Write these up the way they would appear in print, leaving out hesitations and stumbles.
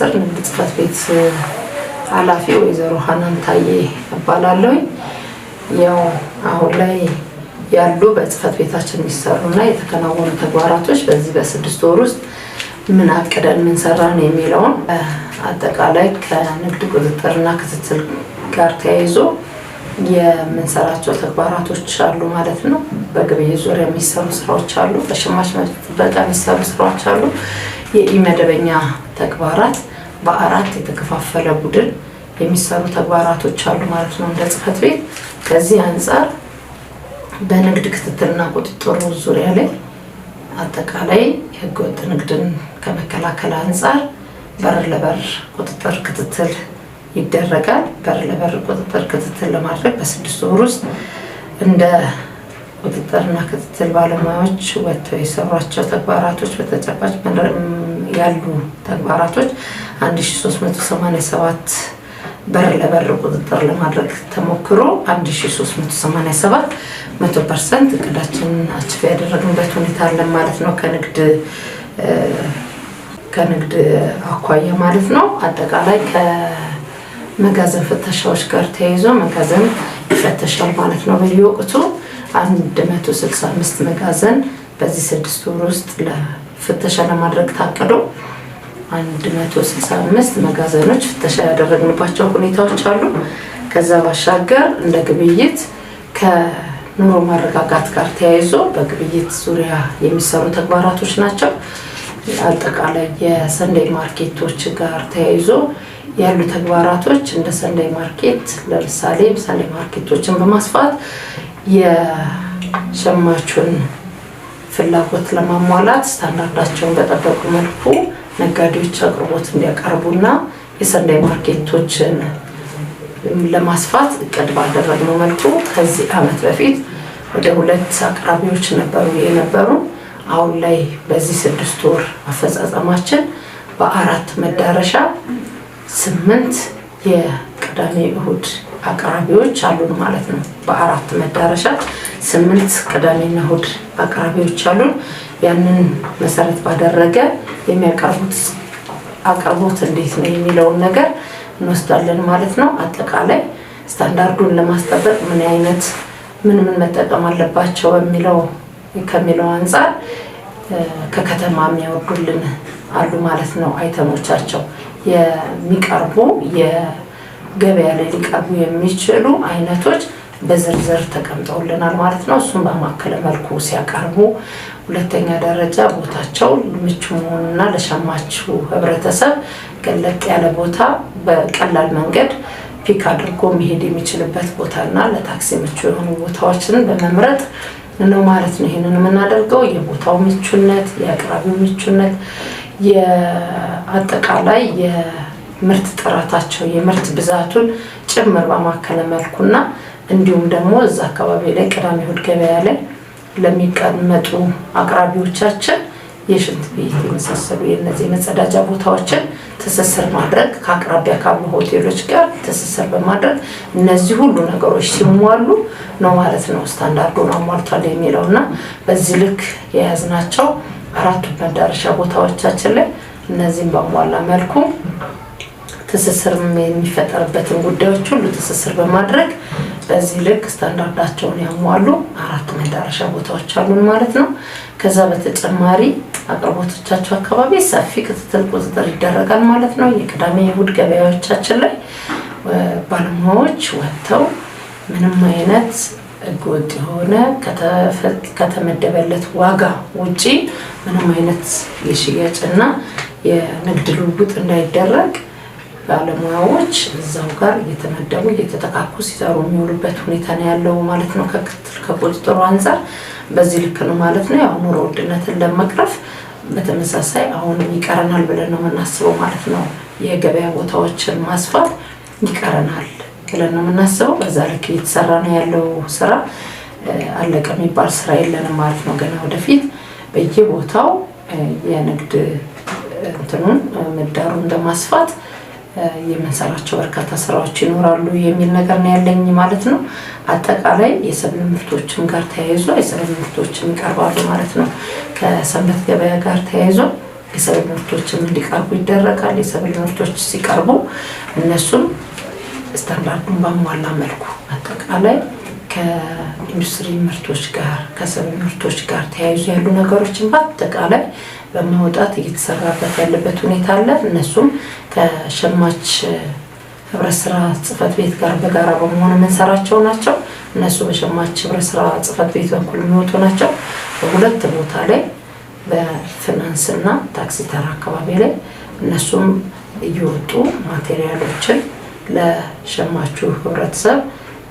ሚኒስቴር ንግድ ጽሕፈት ቤት ኃላፊ ወይዘሮ ሀናን ታዬ እባላለሁ። ያው አሁን ላይ ያሉ በጽሕፈት ቤታችን የሚሰሩና የተከናወኑ ተግባራቶች በዚህ በ6 ወር ውስጥ ምን አቀደን ምን ሰራን የሚለውን አጠቃላይ ከንግድ ቁጥጥርና ክትትል ጋር ተያይዞ የምንሰራቸው ተግባራቶች አሉ ማለት ነው። በግብይት ዙሪያ የሚሰሩ ስራዎች አሉ፣ በሸማች መብት ጥበቃ የሚሰሩ ስራዎች አሉ። የኢመደበኛ ተግባራት በአራት የተከፋፈለ ቡድን የሚሰሩ ተግባራቶች አሉ ማለት ነው እንደ ጽሕፈት ቤት። ከዚህ አንፃር በንግድ ክትትልና ቁጥጥሩ ዙሪያ ላይ አጠቃላይ ህገወጥ ንግድን ከመከላከል አንፃር በር ለበር ቁጥጥር ክትትል ይደረጋል። በር ለበር ቁጥጥር ክትትል ለማድረግ በ6 ወር ውስጥ እንደ ቁጥጥርና ክትትል ባለሙያዎች ወጥተው የሰሯቸው ተግባራቶች በተጨባጭ ያሉ ተግባራቶች 1387 በር ለበር ቁጥጥር ለማድረግ ተሞክሮ 1387 100% እቅዳችንን አችፍ ያደረግንበት ሁኔታ አለ ማለት ነው። ከንግድ አኳያ ማለት ነው። አጠቃላይ ከመጋዘን ፍተሻዎች ጋር ተያይዞ መጋዘን ይፈተሻል ማለት ነው። በየወቅቱ 165 መጋዘን በዚህ 6 ወር ውስጥ ለፍተሻ ለማድረግ ታቅዶ 165 መጋዘኖች ፍተሻ ያደረግንባቸው ሁኔታዎች አሉ። ከዛ ባሻገር እንደ ግብይት ከኑሮ ማረጋጋት ጋር ተያይዞ በግብይት ዙሪያ የሚሰሩ ተግባራቶች ናቸው። አጠቃላይ የሰንደይ ማርኬቶች ጋር ተያይዞ ያሉ ተግባራቶች እንደ ሰንደይ ማርኬት ለምሳሌ ሰንደይ ማርኬቶችን በማስፋት የሸማቹን ፍላጎት ለማሟላት ስታንዳርዳቸውን በጠበቁ መልኩ ነጋዴዎች አቅርቦት እንዲያቀርቡና የሰንደይ ማርኬቶችን ለማስፋት እቅድ ባደረግነው መልኩ ከዚህ ዓመት በፊት ወደ 2 አቅራቢዎች የነበሩ አሁን ላይ በዚህ 6 ወር አፈጻጸማችን በ4 መዳረሻ 8 የቅዳሜ እሁድ አቅራቢዎች አሉን ማለት ነው። በ4 መዳረሻ 8 ቅዳሜና እሁድ አቅራቢዎች አሉን። ያንን መሰረት ባደረገ የሚያቀርቡት አቅርቦት እንዴት ነው የሚለውን ነገር እንወስዳለን ማለት ነው። አጠቃላይ ስታንዳርዱን ለማስጠበቅ ምን መጠቀም አለባቸው ከሚለው አንፃር ከከተማ የሚያወርዱልን አሉ ማለት ነው። አይተሞቻቸው የሚቀርቡ የገበያ ላይ ሊቀርቡ የሚችሉ አይነቶች በዝርዝር ተቀምጠውልናል ማለት ነው። እሱም በማከለ መልኩ ሲያቀርቡ፣ ሁለተኛ ደረጃ ቦታቸው ምቹ መሆኑና ለሸማቹ ህብረተሰብ ገለጥ ያለ ቦታ በቀላል መንገድ ፒክ አድርጎ መሄድ የሚችልበት ቦታና ለታክሲ ምቹ የሆኑ ቦታዎችን በመምረጥ ነው ማለት ነው። ይሄንን የምናደርገው የቦታው ምቹነት፣ የአቅራቢው ምቹነት፣ የአጠቃላይ የምርት ጥራታቸው የምርት ብዛቱን ጭምር በማከለ መልኩና እንዲሁም ደግሞ እዛ አካባቢ ላይ ቅዳሜ እሁድ ገበያ ላይ ለሚቀመጡ አቅራቢዎቻችን የሽንት ቤት የመሳሰሉ የነዚህ መጸዳጃ ቦታዎችን ትስስር ማድረግ ከአቅራቢያ ካሉ ሆቴሎች ጋር ትስስር በማድረግ እነዚህ ሁሉ ነገሮች ሲሟሉ ነው ማለት ነው ስታንዳርዱን አሟልቷል የሚለውና በዚህ ልክ የያዝናቸው 4 መዳረሻ ቦታዎቻችን ላይ እነዚህን በሟላ መልኩ ትስስር የሚፈጠርበትን ጉዳዮች ሁሉ ትስስር በማድረግ በዚህ ልክ ስታንዳርዳቸውን ያሟሉ 4 መዳረሻ ቦታዎች አሉን ማለት ነው። ከዛ በተጨማሪ አቅርቦቶቻቸው አካባቢ ሰፊ ክትትል ቁጥጥር ይደረጋል ማለት ነው። የቅዳሜ እሁድ ገበያዎቻችን ላይ ባለሙያዎች ወጥተው ምንም አይነት ህገወጥ የሆነ ከተመደበለት ዋጋ ውጪ ምንም አይነት የሽያጭና የንግድ ልውውጥ እንዳይደረግ ባለሙያዎች እዛው ጋር እየተመደቡ እየተጠቃቁ ሲሰሩ የሚውሉበት ሁኔታ ነው ያለው ማለት ነው። ከቁጥጥሩ አንፃር በዚህ ልክ ነው ማለት ነው። ያው ኑሮ ውድነትን ለመቅረፍ በተመሳሳይ አሁን ይቀረናል ብለን ነው የምናስበው ማለት ነው። የገበያ ቦታዎችን ማስፋት ይቀረናል ብለን ነው የምናስበው። በዛ ልክ እየተሰራ ነው ያለው ስራ። አለቀ የሚባል ስራ የለንም ማለት ነው። ገና ወደፊት በየቦታው የንግድ ምህዳሩን ለማስፋት የምንሰራቸው በርካታ ስራዎች ይኖራሉ የሚል ነገር ነው ያለኝ ማለት ነው። አጠቃላይ የሰብል ምርቶችን ጋር ተያይዞ የሰብል ምርቶችን ይቀርባሉ ማለት ነው። ከሰንበት ገበያ ጋር ተያይዞ የሰብል ምርቶችን እንዲቀርቡ ይደረጋል። የሰብል ምርቶች ሲቀርቡ እነሱም ስታንዳርዱን ባሟላ መልኩ አጠቃላይ ከኢንዱስትሪ ምርቶች ጋር ከሰብል ምርቶች ጋር ተያይዞ ያሉ ነገሮችን በአጠቃላይ በማውጣት እየተሰራበት ያለበት ሁኔታ አለ። እነሱም ከሸማች ህብረት ስራ ጽህፈት ቤት ጋር በጋራ በመሆን የምንሰራቸው ናቸው። እነሱ በሸማች ህብረት ስራ ጽህፈት ቤት በኩል የሚወጡ ናቸው። በሁለት ቦታ ላይ በፊናንስና ታክሲ ተራ አካባቢ ላይ እነሱም እየወጡ ማቴሪያሎችን ለሸማቹ ህብረተሰብ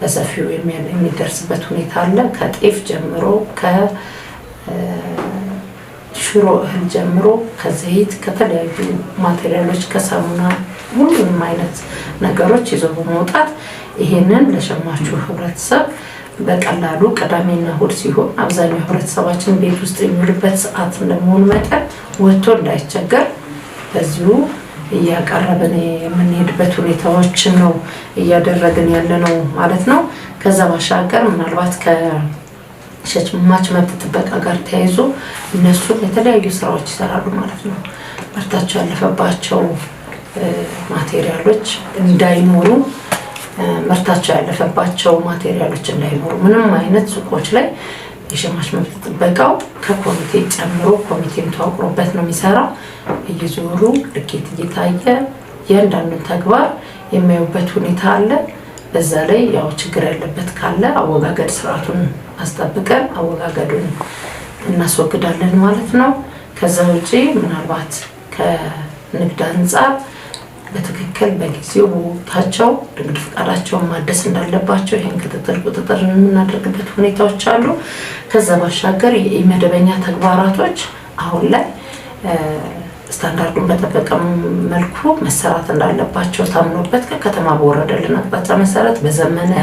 በሰፊው የሚደርስበት ሁኔታ አለ። ከጤፍ ጀምሮ ከሽሮ እህል ጀምሮ ከዘይት ከተለያዩ ማቴሪያሎች ከሳሙና ሁሉንም አይነት ነገሮች ይዘው በመውጣት ይሄንን ለሸማቹ ህብረተሰብ በቀላሉ ቅዳሜና እሁድ ሲሆን አብዛኛው ህብረተሰባችን ቤት ውስጥ የሚውልበት ሰዓት እንደመሆኑ መጠን ወጥቶ እንዳይቸገር በዚሁ እያቀረብን የምንሄድበት ሁኔታዎችን ነው እያደረግን ያለነው ማለት ነው። ከዛ ባሻገር ምናልባት ከሸማች መብት ጥበቃ ጋር ተያይዞ እነሱ የተለያዩ ስራዎች ይሰራሉ ማለት ነው። ምርታቸው ያለፈባቸው ማቴሪያሎች እንዳይኖሩ ምርታቸው ያለፈባቸው ማቴሪያሎች እንዳይኖሩ ምንም አይነት ሱቆች ላይ የሸማች መብት ጥበቃው ከኮሚቴ ጨምሮ ኮሚቴም ተዋቅሮበት ነው የሚሰራው። እየዞሩ ልኬት እየታየ ያንዳንዱን ተግባር የሚያዩበት ሁኔታ አለ። በዛ ላይ ያው ችግር ያለበት ካለ አወጋገድ ስርዓቱን አስጠብቀን አወጋገዱን እናስወግዳለን ማለት ነው። ከዛ ውጪ ምናልባት ከንግድ አንፃር በትክክል በጊዜው ቦታቸው ንግድ ፈቃዳቸውን ማደስ እንዳለባቸው ይሄን ቁጥጥር የምናደርግበት ሁኔታዎች አሉ። ከዛ ባሻገር የመደበኛ ተግባራቶች አሁን ላይ ስታንዳርዱን በጠበቀ መልኩ መሰራት እንዳለባቸው ታምኖበት ከከተማ በወረደልን አቅጣጫ መሰረት በዘመነ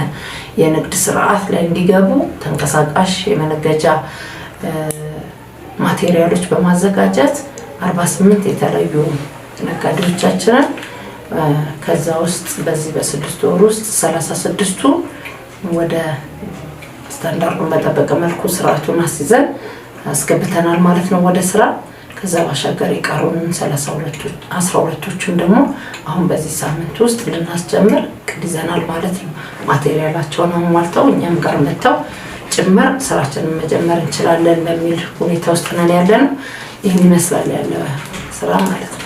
የንግድ ስርዓት ላይ እንዲገቡ ተንቀሳቃሽ የመነገጃ ማቴሪያሎች በማዘጋጀት 48 የተለያዩ ነጋዴዎቻችንን ከዛ ውስጥ በዚህ በ6 ወር ውስጥ 36ቱ ወደ ስታንዳርዱን በጠበቀ መልኩ ስርዓቱን አስይዘን አስገብተናል ማለት ነው ወደ ስራ። ከዛ ባሻገር የቀሩን 12ቶቹን ደግሞ አሁን በዚህ ሳምንት ውስጥ ልናስጀምር እቅድ ይዘናል ማለት ነው። ማቴሪያላቸውን አሟልተው እኛም ጋር መጥተው ጭምር ስራችንን መጀመር እንችላለን በሚል ሁኔታ ውስጥ ነን ያለነው። ይህን ይመስላል ያለ ስራ ማለት ነው።